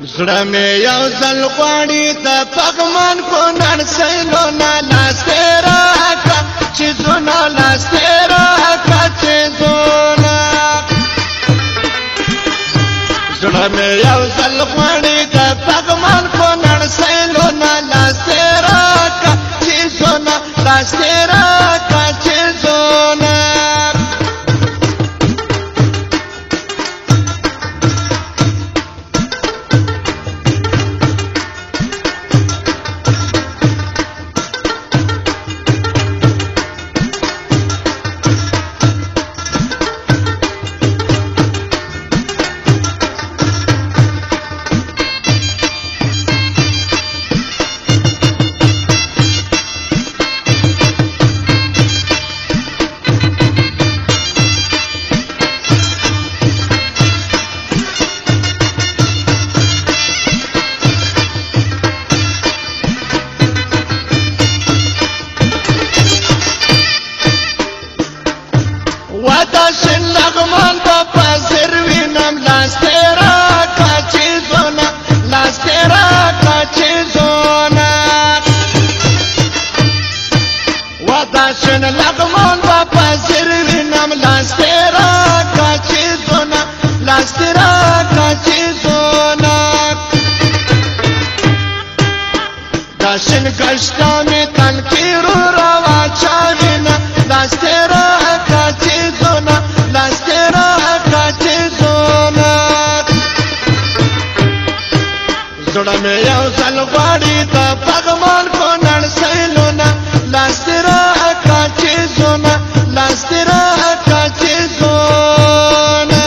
زړه مې یو ځل غواړي دپغمان کونړ سیلونه لاس دې راکړه چیزونه لاس دې راکړه چیزونه زړه مې یو ځل غواړي دپغمان کونړ سیلونه لاس دې راکړه چیزونه لاس دې راکړه چیزونه وداشن لغمان با پازر وینم لاس تیرا کچی زونا لاس تیرا کچی زونا وداشن لغمان با پازر وینم لاس تیرا کچی زونا لاس تیرا کچی زونا داشن گشتا می تنکی رو روا چاوینا لاس تیرا کچی زونا لاس تیرا کچی زونا زړه مې یو ځل غواړي دپغمان کونړ سیلونه لاس تیرا کچی زونا لاس تیرا کچی زونا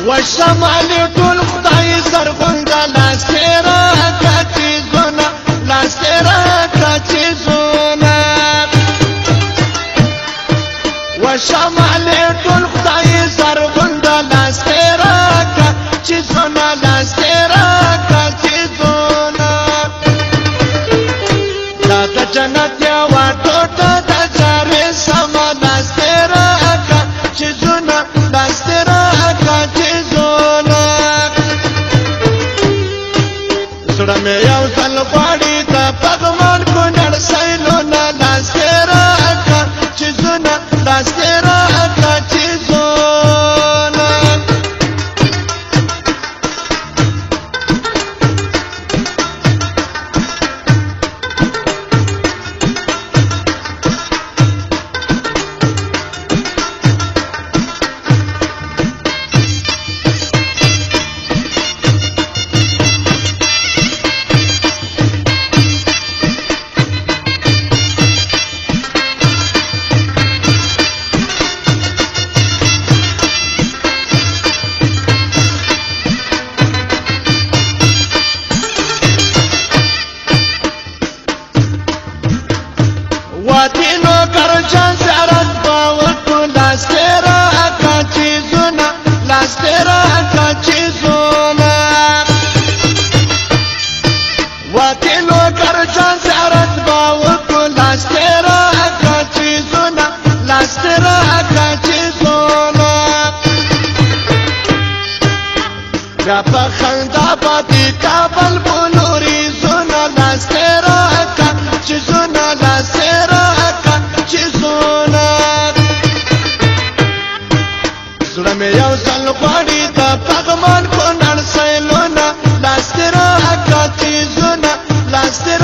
وشمالي ټول خدای زرغونده لاس تیرا کچی زونا لاس تیرا کچی زونا وشمالي ټول خدای زرغونده لاس تیرا کچی زونا لاس تیرا کچی زونا دا د جنت یوه ټوټه د جارې سمه لاس تیرا کچی زونا لاس تیرا کچی زړه مې یو ځل غواړي دپغمان کونړ سیلونه لاس دې راکړه چیزونه لاس دې راکړه چیزونه وادینو کرجان زیارت باوکو لاس تیرا کچی زونا لاس تیرا کچی زونا وادینو کرجان زیارت باوکو لاس تیرا کچی زونا لاس تیرا کچی زونا بیا په خندا باندې کابل بولوري زونا لاس تیرا کچی زونا لاس تیرا زړه مې یو ځل غواړي دپغمان کونړ سیلونه لاس تیرا کچی زونا لاس تیرا